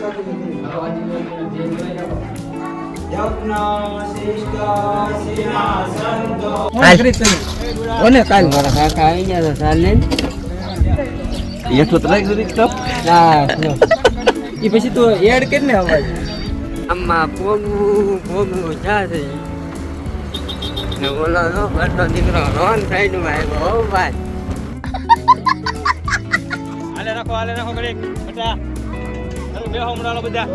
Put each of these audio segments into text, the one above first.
કાલ મારા કાકા આવી ગયા તો ચાલ લઈને તો ટ્રાય કરી તો એ પછી તો એડ કરીને અવાજ આમાં પોગવું ચા છે ને ઓલો નો બટો દીકરો રોન સાઈડમાં આવ્યો ઓ ભાઈ હાલે રાખો ઘડીક બેટા હાલો બેહો હમણાં બધા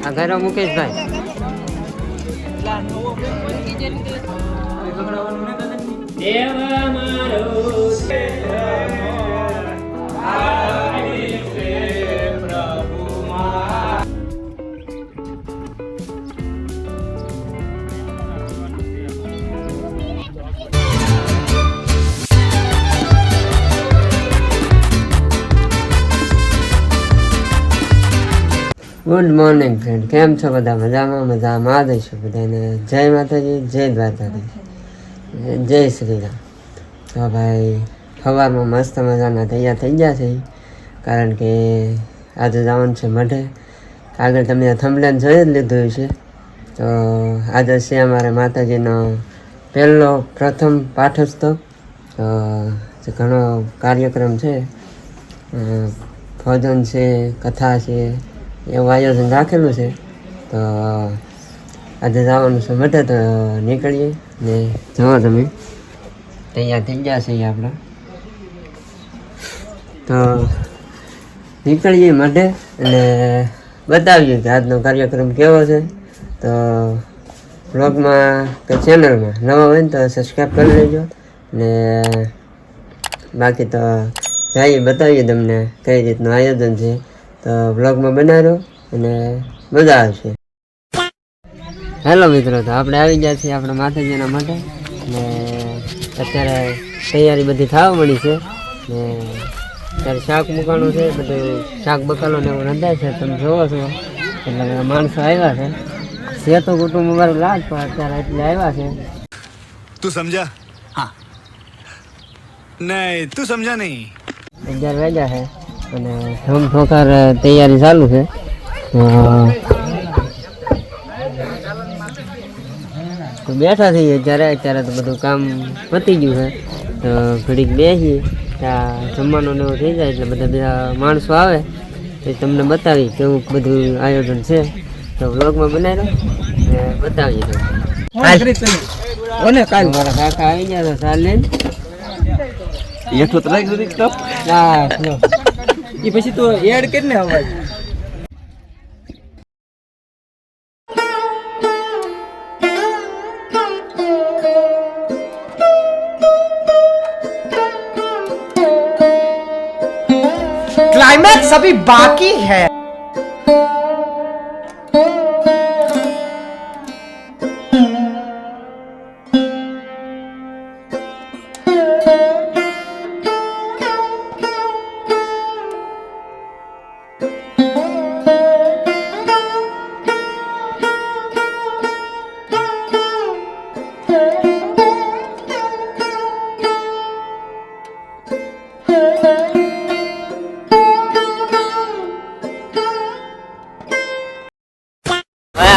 આ ઘરે મુકેશભાઈ ગુડ મોર્નિંગ ફ્રેન્ડ, કેમ છો બધા? મજામાં દઈશું બધાને. જય માતાજી, જય દ્વારકાધીશ, જય શ્રી રામ. તો ભાઈ સવારમાં મસ્ત મજાના તૈયાર થઈ ગયા છે, કારણ કે આજે જવાનું છે મઢે. આગળ તમે થંબલેન જોઈ જ લીધું છે. તો આજે છે અમારે માતાજીનો પ્રથમ પાઠોત્સવ. તો ઘણો કાર્યક્રમ છે, ભોજન છે, કથા છે, એવું આયોજન રાખેલું છે. તો આજે જવાનું છે મઢે, તો નીકળીએ ને જવા તમે તૈયાર થઈ ગયા છે આપણા. તો નીકળીએ મઢે અને બતાવીએ કે આજનો કાર્યક્રમ કેવો છે. તો બ્લોગમાં કે ચેનલમાં નવા હોય ને તો સબસ્ક્રાઈબ કરી લેજો ને બાકી તો જઈએ બતાવીએ તમને કઈ રીતનું આયોજન છે. તો બ્લોગમાં બનાવ્યો અને મજા આવશે. હેલો મિત્રો, તો આપણે આવી ગયા છીએ આપણા માતાજીના માટે ને અત્યારે તૈયારી બધી થવા મળી છે ને અત્યારે શાક મૂકવાનું છે, બધું શાક બકાલો ને એવું રંધાય છે. તમે જોવો છો એટલે માણસો આવ્યા છે તો કુટુંબ અમારું લાગ પણ અત્યારે એટલે આવ્યા છે. તું સમજા? હા. નહીં તું સમજા નહીં. 11 વાગ્યા છે અને ધમધોકાર તૈયારી ચાલુ છે. તો બેઠા થઈએ અત્યારે તો બધું કામ પતી ગયું છે. તો ઘડીક બેસીએ ત્યાં જમવાનું ને એવું થઈ જાય એટલે બધા બીજા માણસો આવે એ તમને બતાવી કેવું બધું આયોજન છે. તો વ્લોગમાં બનાવી ને બતાવીએ કાલ મારા કાકા આવી ગયા તો ચાલ લઈને તો ટ્રાય કરી તો એ પછી તો એડ કરીને અવાજ क्लाइमैक्स अभी बाकी है.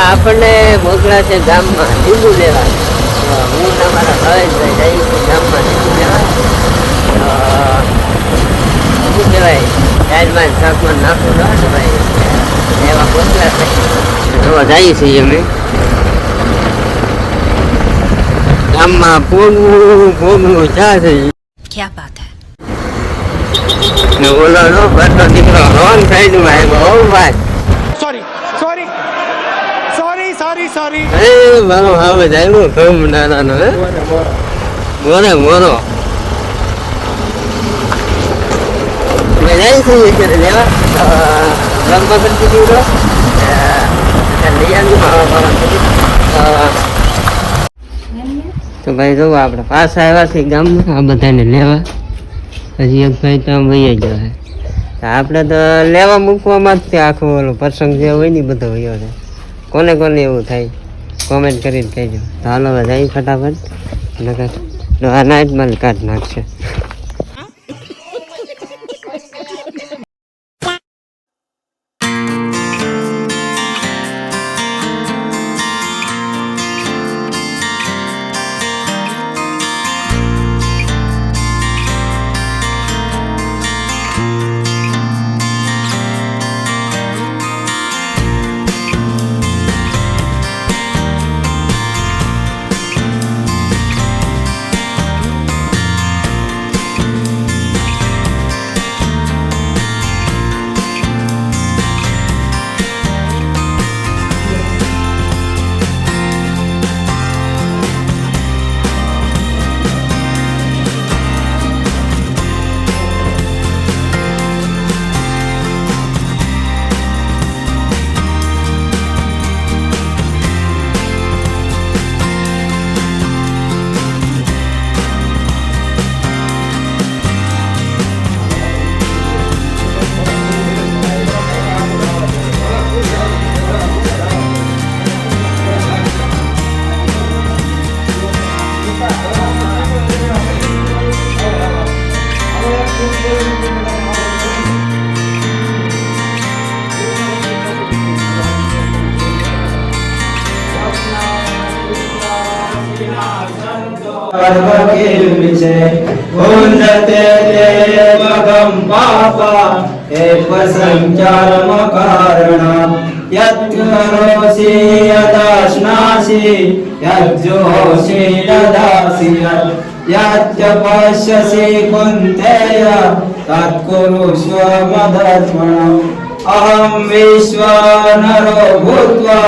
આપણને મોકલા છે ગામમાં લીંબુ લેવા. હું તમારા ભાવેશભાઈ જઈ છું ગામમાં લીંબુ લેવા. શું કહેવાય, દાળમાં શાકમાં નાખવું ન હોય ભાઈ એવા મોકલા છે. જોવા જઈએ છીએ અમે ગામમાં. પોગવું ચા છે. क्या बात है? ને ઓલો નો બટો દીકરો રોન સાઈડમાં આવ્યો ઓ ભાઈ. सॉरी મારો હવે જાય કમ નાનો હે મોરો મેં જાય છે લેવા લંબા કરતી દીધો તો ભાઈ જો આપણે પાછા આવ્યા છે ગામમાં આ બધાને લેવા. હજી એક ભાઈ તો આમ વહી ગયો છે. આપણે તો લેવા મૂકવામાં જ આખો ઓલો પ્રસંગ જે હોય ને બધો વયો છે. કોને એવું થાય કોમેન્ટ કરીને કહેજો. તો હાલો જાય ફટાફટ, નકર આ નાઇટમાં કાઢ નાખશે. किल्बिषे भुञ्जते ते मगं पापा एकसञ्चारमकारणम् यत्करोषि यदाश्नासि यज्जोषि यदासि यच्च पश्यसि कुन्तेय तत्कुरुष्व मदर्पणम् अहं विश्वानरो भूत्वा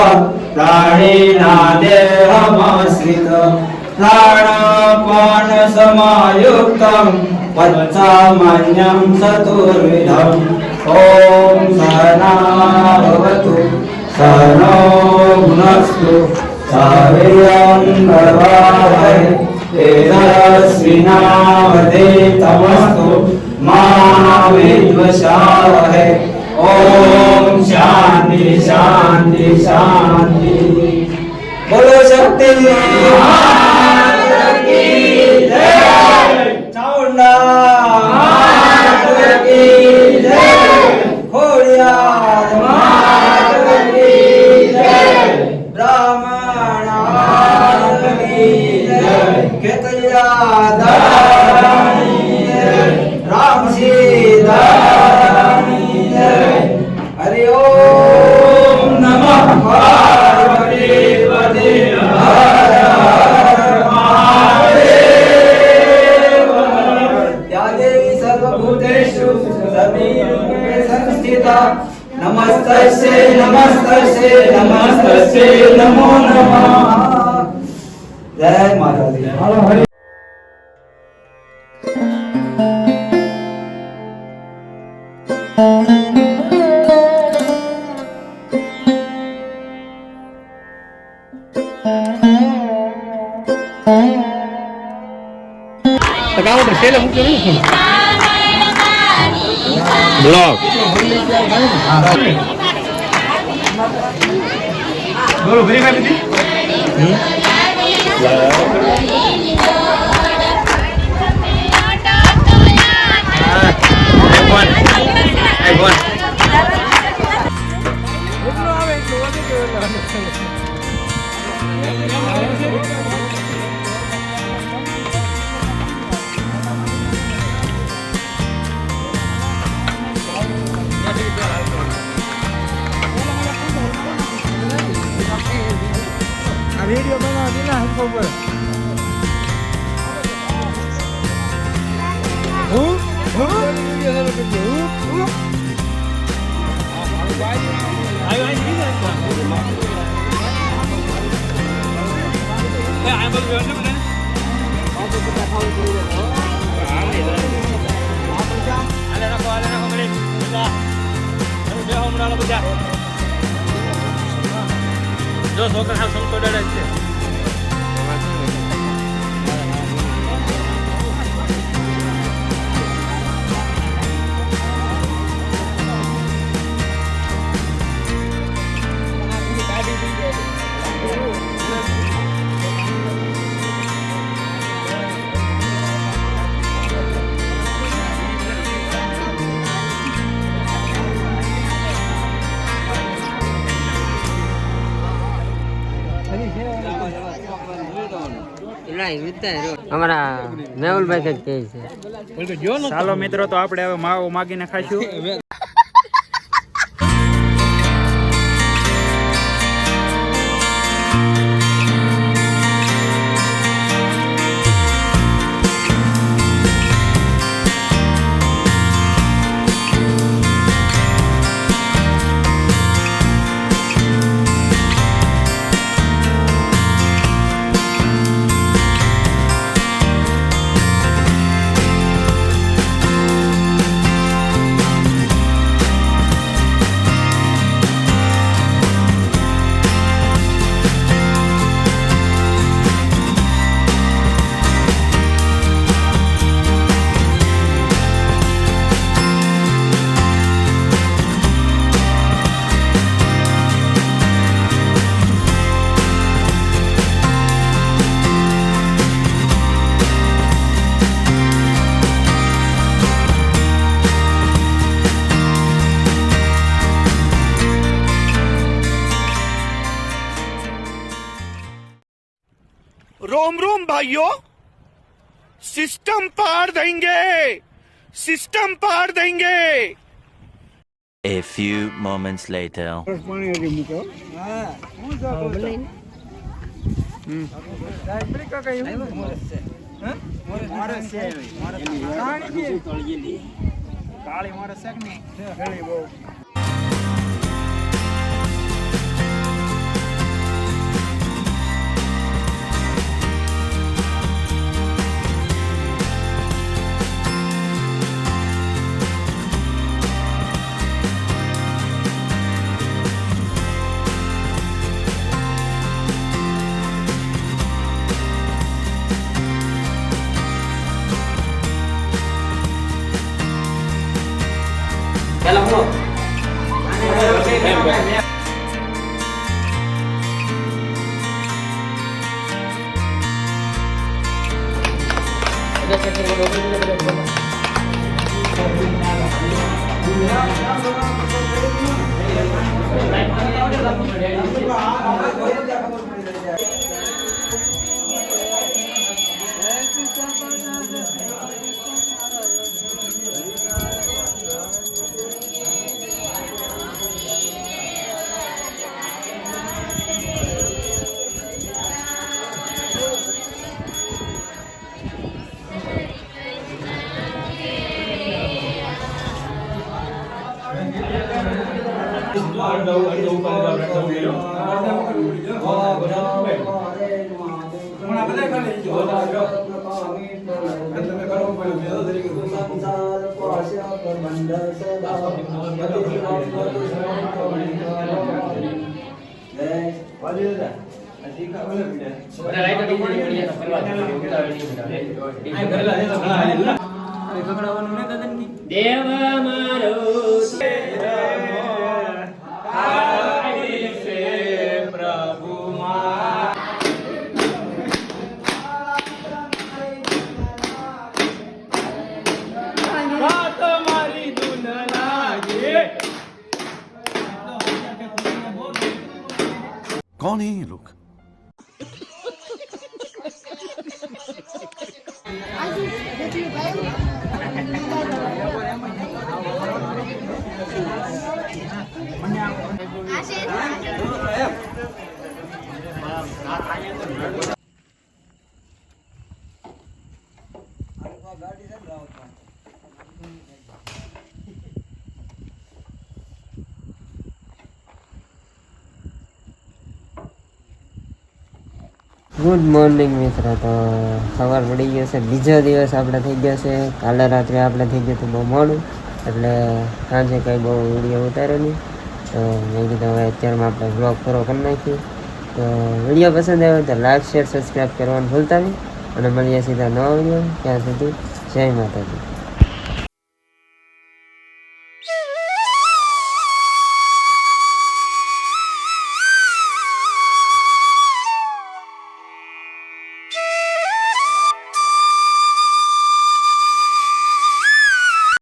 प्राणिनां देहमाश्रित प्राणापानसमायुक्तं पच्चामन्यं चतुर्विधम् ॐ सहनावतु सहनो भुनस्तु सवीर्यं करवावहै तेजस्विनावधीतमस्तु मा विद्विषावहै ओम शांति शांति शांति। बोलो शक्ति माता की जय, चामुंडा माता की जय, खोड़ियार माता की जय, ब्राह्मण माता की जय, केतलिया दानी जय, राम सीता हरि ओम नमः पार्वती पते हर हर महादेव या देवी सर्वभूतेषु सर्वरूपे संस्थिता नमस्तस्यै नमस्तस्यै नमस्तस्यै नमो नमः। जय माता दी। બ્લોગ बोलो फ्री में दीदी वीडियो बना देना हमको पर જો છોકરા હાવ સંકો ડરે છે અમારા મેહુલભાઈ કઈ કહે છે ચાલો મિત્રો તો આપણે હવે માવો માગીને ખાઈશું रोम रोम भाइयों, सिस्टम पार देंगे, सिस्टम पार देंगे. A few moments later. કાળી મોરસ છે કે નહીં બહુ દેવ મારો कौन है ये लोग? ગુડ મોર્નિંગ મિત્ર. તો સવાર પડી ગયો છે, બીજો દિવસ આપણે થઈ ગયો છે. કાલે રાત્રે આપણે થઈ ગયું હતું બહુ મોડું, એટલે સાંજે કંઈ બહુ વિડીયો ઉતાર્યો નહીં. તો મેં કીધું હવે અત્યારમાં આપણે બ્લોગ પૂરો કરી નાખીએ. તો વિડીયો પસંદ આવ્યો તો લાઈક શેર સબસ્ક્રાઈબ કરવાનું ભૂલતા નહીં, અને મળીએ સીધા નવા વિડીયો. ત્યાં સુધી જય માતાજી.